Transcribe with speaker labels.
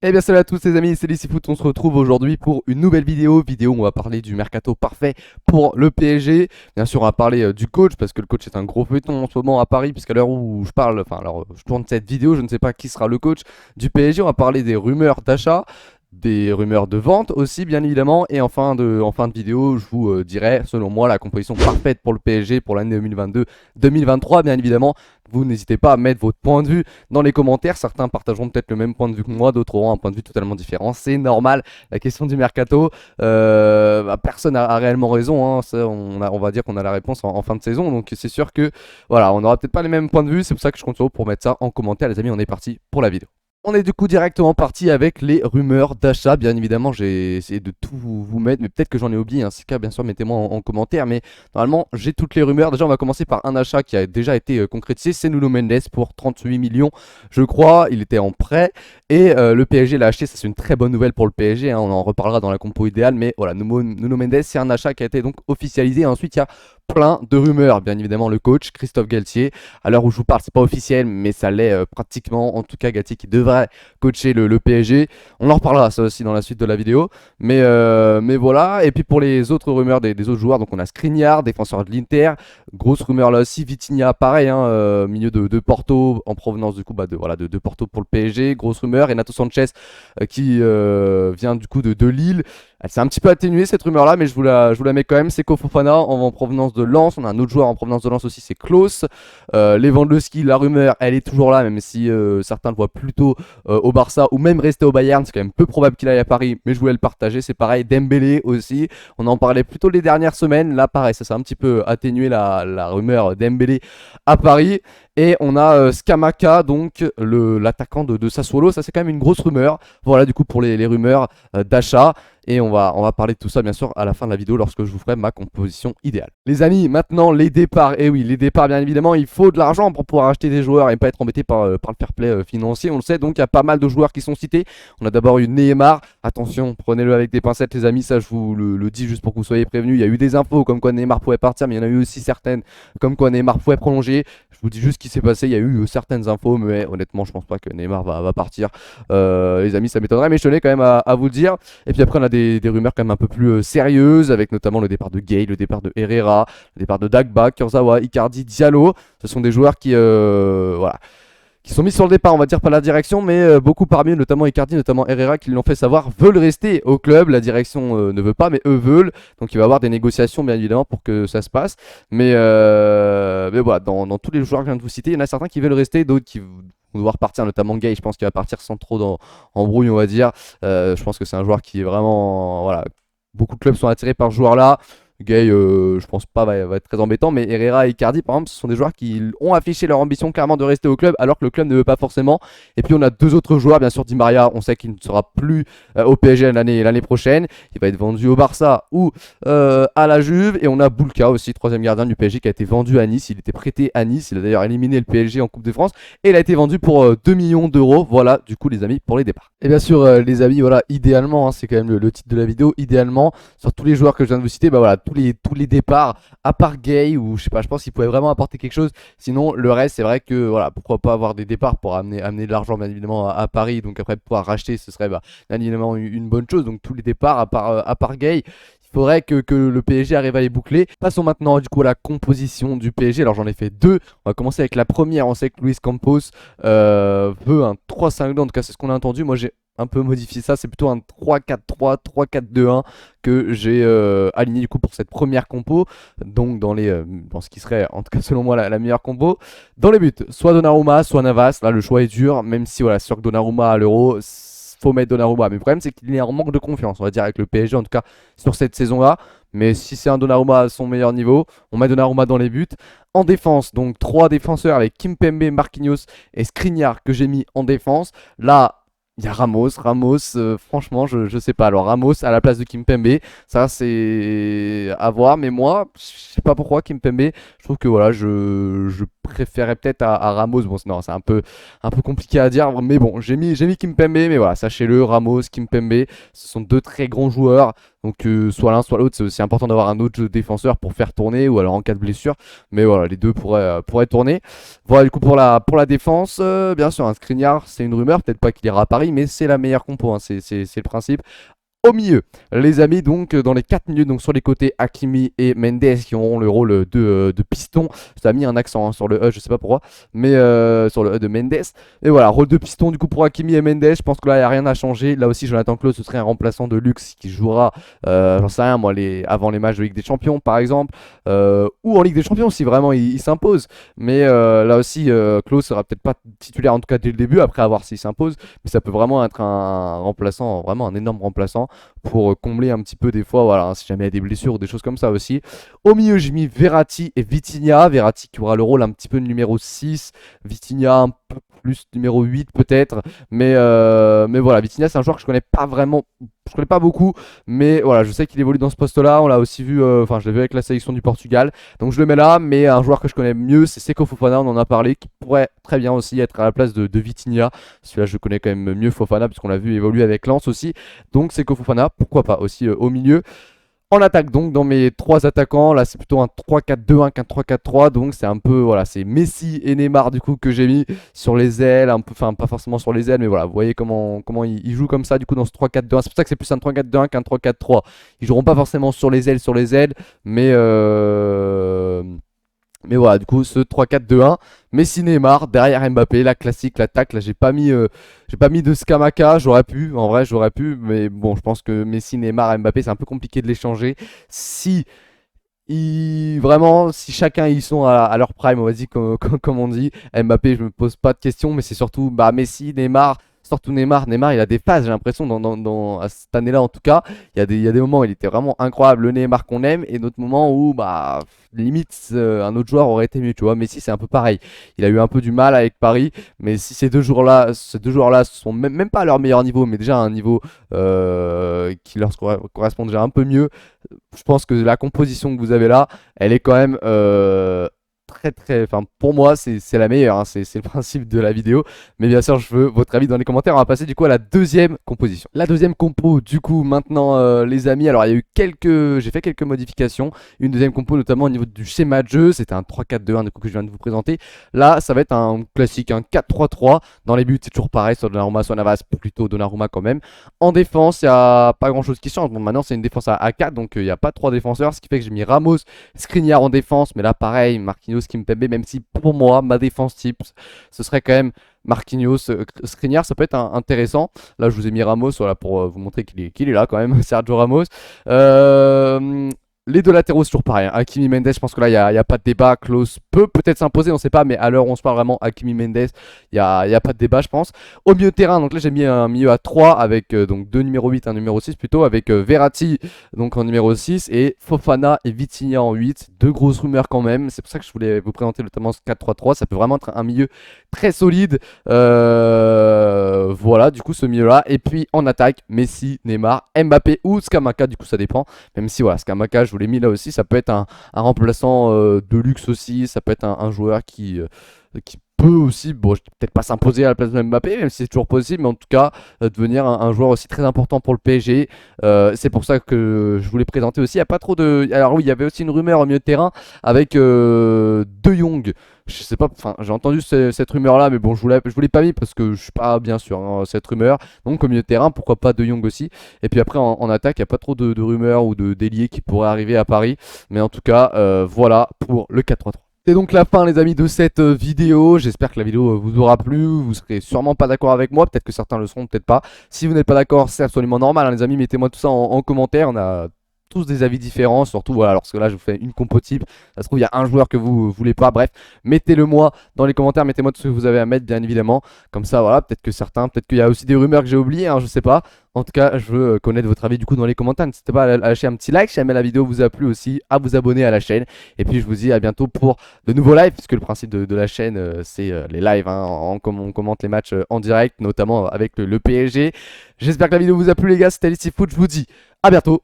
Speaker 1: Eh bien salut à tous les amis, c'est LissiFoot, on se retrouve aujourd'hui pour une nouvelle vidéo où on va parler du mercato parfait pour le PSG. Bien sûr on va parler du coach parce que le coach est un gros feuilleton en ce moment à Paris puisqu'à l'heure où je parle, enfin alors je tourne cette vidéo, je ne sais pas qui sera le coach du PSG. On va parler des rumeurs d'achat, des rumeurs de vente aussi bien évidemment, et en fin de vidéo je vous dirai selon moi la composition parfaite pour le PSG pour l'année 2022-2023 bien évidemment. Vous n'hésitez pas à mettre votre point de vue dans les commentaires. Certains partageront peut-être le même point de vue que moi, d'autres auront un point de vue totalement différent. C'est normal. La question du mercato, personne n'a réellement raison, hein. Ça, on va dire qu'on a la réponse en fin de saison. Donc c'est sûr que voilà, on n'aura peut-être pas les mêmes points de vue. C'est pour ça que je compte sur vous pour mettre ça en commentaire. Les amis, on est parti pour la vidéo. On est du coup directement parti avec les rumeurs d'achat. Bien évidemment, j'ai essayé de tout vous mettre, mais peut-être que j'en ai oublié. Si c'est le cas, bien sûr, mettez-moi en commentaire. Mais normalement, j'ai toutes les rumeurs. Déjà, on va commencer par un achat qui a déjà été concrétisé. C'est Nuno Mendes pour 38 millions, je crois. Il était en prêt et le PSG l'a acheté. Ça, c'est une très bonne nouvelle pour le PSG, hein. On en reparlera dans la compo idéale. Mais voilà, Nuno Mendes, c'est un achat qui a été donc officialisé. Et ensuite, il y a plein de rumeurs. Bien évidemment, le coach, Christophe Galtier. À l'heure où je vous parle, c'est pas officiel, mais ça l'est pratiquement. En tout cas, Galtier qui devrait coacher le PSG. On en reparlera ça aussi dans la suite de la vidéo. Mais voilà. Et puis pour les autres rumeurs des autres joueurs, donc on a Skriniar, défenseur de l'Inter. Grosse rumeur là aussi. Vitinha, pareil, hein, milieu de Porto, en provenance du coup de Porto pour le PSG. Grosse rumeur. Renato Sanchez qui vient du coup de Lille. Elle s'est un petit peu atténuée cette rumeur là, mais je vous la mets quand même. C'est Fofana en provenance de Lens. On a un autre joueur en provenance de Lens aussi, c'est Klose. Lewandowski, la rumeur, elle est toujours là, même si certains le voient plutôt au Barça ou même rester au Bayern. C'est quand même peu probable qu'il aille à Paris, mais je voulais le partager. C'est pareil, Dembélé aussi. On en parlait plutôt les dernières semaines. Là, pareil, ça s'est un petit peu atténué la rumeur Dembélé à Paris. Et on a Scamacca, donc l'attaquant de Sassuolo. Ça, c'est quand même une grosse rumeur. Voilà, du coup, pour les rumeurs d'achat. Et on va parler de tout ça bien sûr à la fin de la vidéo lorsque je vous ferai ma composition idéale. Les amis, maintenant les départs. Et oui, les départs bien évidemment, il faut de l'argent pour pouvoir acheter des joueurs et pas être embêté par le fair play financier. On le sait, donc il y a pas mal de joueurs qui sont cités. On a d'abord eu Neymar. Attention, prenez-le avec des pincettes les amis, ça je vous le dis juste pour que vous soyez prévenus. Il y a eu des infos comme quoi Neymar pouvait partir, mais il y en a eu aussi certaines comme quoi Neymar pouvait prolonger. Je vous dis juste ce qui s'est passé. Il y a eu certaines infos, mais honnêtement, je pense pas que Neymar va partir. Les amis, ça m'étonnerait, mais je tenais quand même à vous le dire. Et puis après, on a des rumeurs quand même un peu plus sérieuses, avec notamment le départ de Gay, le départ de Herrera, le départ de Dagba, Kurzawa, Icardi, Diallo. Ce sont des joueurs voilà, qui sont mis sur le départ, on va dire, par la direction, mais beaucoup parmi eux, notamment Icardi, notamment Herrera, qui l'ont fait savoir, veulent rester au club. La direction ne veut pas, mais eux veulent. Donc il va y avoir des négociations, bien évidemment, pour que ça se passe. Mais voilà, dans tous les joueurs que je viens de vous citer, il y en a certains qui veulent rester, d'autres qui vont devoir partir, notamment Gay. Je pense qu'il va partir sans trop d'embrouille, on va dire. Je pense que c'est un joueur qui est vraiment. Voilà, beaucoup de clubs sont attirés par ce joueur-là. Gay, je pense pas va être très embêtant, mais Herrera et Icardi, par exemple, ce sont des joueurs qui ont affiché leur ambition clairement de rester au club, alors que le club ne veut pas forcément. Et puis on a deux autres joueurs, bien sûr, Di Maria, on sait qu'il ne sera plus au PSG l'année prochaine, il va être vendu au Barça ou à la Juve. Et on a Boulka aussi, troisième gardien du PSG, qui a été vendu à Nice. Il était prêté à Nice, il a d'ailleurs éliminé le PSG en Coupe de France, et il a été vendu pour 2 millions d'euros. Voilà, du coup les amis, pour les départs. Et bien sûr les amis, voilà, idéalement, hein, c'est quand même le titre de la vidéo, idéalement, sur tous les joueurs que je viens de vous citer, bah voilà, tous les départs, à part Gay, ou je sais pas, je pense qu'il pouvait vraiment apporter quelque chose. Sinon, le reste, c'est vrai que voilà, pourquoi pas avoir des départs pour amener de l'argent, bien évidemment, à Paris. Donc après, pouvoir racheter, ce serait bien évidemment une bonne chose. Donc tous les départs, à part Gay. Il faudrait que le PSG arrive à les boucler. Passons maintenant du coup à la composition du PSG. Alors j'en ai fait deux. On va commencer avec la première. On sait que Luis Campos veut un 3-5-2. En tout cas, c'est ce qu'on a entendu. Moi, j'ai un peu modifié ça. C'est plutôt un 3-4-3, 3-4-2-1 que j'ai aligné du coup pour cette première compo. Donc dans ce qui serait en tout cas selon moi la meilleure compo. Dans les buts, soit Donnarumma, soit Navas. Là, le choix est dur. Même si voilà, sûr que Donnarumma à l'Euro, faut mettre Donnarumma. Mais le problème, c'est qu'il est en manque de confiance, on va dire, avec le PSG, en tout cas sur cette saison-là. Mais si c'est un Donnarumma à son meilleur niveau, on met Donnarumma dans les buts. En défense, donc trois défenseurs avec Kimpembe, Marquinhos et Skriniar que j'ai mis en défense. Là, il y a Ramos. Franchement, je sais pas. Alors, Ramos à la place de Kimpembe, ça c'est à voir. Mais moi, je sais pas pourquoi Kimpembe, je trouve que voilà, je préférais peut-être à Ramos. Bon, non, c'est un peu compliqué à dire, mais bon, j'ai mis Kimpembe, mais voilà, sachez-le, Ramos, Kimpembe, ce sont deux très grands joueurs. Donc soit l'un soit l'autre, c'est aussi important d'avoir un autre défenseur pour faire tourner ou alors en cas de blessure. Mais voilà, les deux pourraient tourner. Voilà du coup pour la défense, bien sûr, un Skriniar, c'est une rumeur, peut-être pas qu'il ira à Paris, mais c'est la meilleure compo, hein, c'est le principe. Au milieu, les amis, donc dans les 4 milieux, donc sur les côtés, Hakimi et Mendes qui auront le rôle de piston. Ça a mis un accent hein, sur le E, je sais pas pourquoi, mais sur le E de Mendes. Et voilà, rôle de piston du coup pour Hakimi et Mendes. Je pense que là, il n'y a rien à changer. Là aussi, Jonathan Klaus, ce serait un remplaçant de luxe qui jouera, j'en sais rien, moi, avant les matchs de Ligue des Champions, par exemple, ou en Ligue des Champions si vraiment il s'impose. Mais là aussi, Klaus sera peut-être pas titulaire en tout cas dès le début, après à voir s'il s'impose. Mais ça peut vraiment être un remplaçant, vraiment un énorme remplaçant pour combler un petit peu des fois, voilà, si jamais il y a des blessures ou des choses comme ça aussi. Au milieu, j'ai mis Verratti et Vitinha. Verratti qui aura le rôle un petit peu de numéro 6, Vitinha un peu plus numéro 8 peut-être. Mais voilà, Vitinha c'est un joueur que je connais pas vraiment, je connais pas beaucoup, mais voilà, je sais qu'il évolue dans ce poste-là. On l'a aussi vu, enfin je l'ai vu avec la sélection du Portugal, donc je le mets là. Mais un joueur que je connais mieux, c'est Seko Fofana, on en a parlé, qui pourrait très bien aussi être à la place de Vitinha. Celui-là, je connais quand même mieux Fofana, puisqu'on l'a vu évoluer avec Lens aussi. Donc Seko Fofana, pourquoi pas aussi au milieu. En attaque donc, dans mes 3 attaquants, là c'est plutôt un 3-4-2-1 qu'un 3-4-3, donc c'est un peu, voilà, c'est Messi et Neymar du coup que j'ai mis sur les ailes, un peu, enfin pas forcément sur les ailes, mais voilà, vous voyez comment ils jouent comme ça du coup dans ce 3-4-2-1, c'est pour ça que c'est plus un 3-4-2-1 qu'un 3-4-3. Ils joueront pas forcément sur les ailes, mais voilà, du coup, ce 3-4-2-1, Messi Neymar, derrière Mbappé, la classique, l'attaque. Là, j'ai pas mis de Scamacca, j'aurais pu, en vrai, j'aurais pu, mais bon, je pense que Messi, Neymar, Mbappé, c'est un peu compliqué de les changer. Si vraiment, si chacun ils sont à leur prime, on va dire, comme on dit, Mbappé, je me pose pas de questions, mais c'est surtout bah, Messi, Neymar. Surtout Neymar, il a des phases, j'ai l'impression, à cette année-là en tout cas. Il y a des moments où il était vraiment incroyable, le Neymar qu'on aime, et d'autres moments où, bah, limite, un autre joueur aurait été mieux, tu vois. Messi, c'est un peu pareil. Il a eu un peu du mal avec Paris, mais si ces deux joueurs-là sont même pas à leur meilleur niveau, mais déjà à un niveau qui leur correspond déjà un peu mieux, je pense que la composition que vous avez là, elle est quand même enfin pour moi c'est la meilleure, hein, c'est le principe de la vidéo, mais bien sûr je veux votre avis dans les commentaires. On va passer du coup à la deuxième composition. La deuxième compo du coup maintenant les amis, alors il y a eu j'ai fait quelques modifications, une deuxième compo notamment au niveau du schéma de jeu, c'était un 3-4-2-1 du coup que je viens de vous présenter. Là ça va être un classique, un 4-3-3, dans les buts c'est toujours pareil, soit Donnarumma soit Navas, plutôt Donnarumma quand même. En défense il n'y a pas grand chose qui change, bon maintenant c'est une défense à 4, donc il n'y a pas 3 défenseurs, ce qui fait que j'ai mis Ramos, Skriniar en défense, mais là pareil, Marquinhos, Kimpembe, même si pour moi, ma défense type, ce serait quand même Marquinhos, Skriniar, ça peut être intéressant. Là, je vous ai mis Ramos, voilà, pour vous montrer qu'il est là quand même, Sergio Ramos. Les deux latéraux, c'est toujours pareil, hein. Hakimi Mendes, je pense que là, il n'y a pas de débat. Klose peut peut-être s'imposer, on ne sait pas, mais à l'heure où on se parle vraiment, Hakimi Mendes, il y a pas de débat, je pense. Au milieu de terrain, donc là, j'ai mis un milieu à 3 avec donc deux numéro 8, un numéro 6 plutôt, avec Verratti donc en numéro 6 et Fofana et Vitinha en 8. Deux grosses rumeurs quand même, c'est pour ça que je voulais vous présenter notamment ce 4-3-3. Ça peut vraiment être un milieu très solide. Voilà, du coup, ce milieu-là. Et puis en attaque, Messi, Neymar, Mbappé ou Scamacca, du coup, ça dépend. Même si, voilà, Scamacca, je vous l'ai mis là aussi, ça peut être un remplaçant de luxe aussi, ça peut être un joueur qui peut aussi, bon, peut-être pas s'imposer à la place de Mbappé, même si c'est toujours possible, mais en tout cas, devenir un joueur aussi très important pour le PSG. C'est pour ça que je voulais présenter aussi. Il n'y a pas trop de. Alors, oui, il y avait aussi une rumeur au milieu de terrain avec De Jong. Je sais pas, enfin, j'ai entendu cette rumeur-là, mais bon, je vous l'ai pas mis parce que je suis pas bien sûr hein, cette rumeur. Donc, au milieu de terrain, pourquoi pas De Jong aussi. Et puis après, en attaque, il n'y a pas trop de rumeurs ou de d'ailiers qui pourraient arriver à Paris. Mais en tout cas, voilà pour le 4-3-3. C'est donc la fin les amis de cette vidéo, j'espère que la vidéo vous aura plu, vous serez sûrement pas d'accord avec moi, peut-être que certains le seront, peut-être pas. Si vous n'êtes pas d'accord, c'est absolument normal hein, les amis, mettez-moi tout ça en commentaire, on a tous des avis différents, surtout voilà, lorsque là je vous fais une compo type, ça se trouve il y a un joueur que vous voulez pas, bref, mettez-le moi dans les commentaires, mettez-moi tout ce que vous avez à mettre bien évidemment, comme ça voilà, peut-être qu'il y a aussi des rumeurs que j'ai oubliées, hein, je sais pas. En tout cas, je veux connaître votre avis du coup dans les commentaires. N'hésitez pas à lâcher un petit like si jamais la vidéo vous a plu aussi, à vous abonner à la chaîne. Et puis je vous dis à bientôt pour de nouveaux lives, puisque le principe de la chaîne c'est les lives. Hein, on commente les matchs en direct, notamment avec le PSG. J'espère que la vidéo vous a plu les gars, c'était Alice Foot. Je vous dis à bientôt.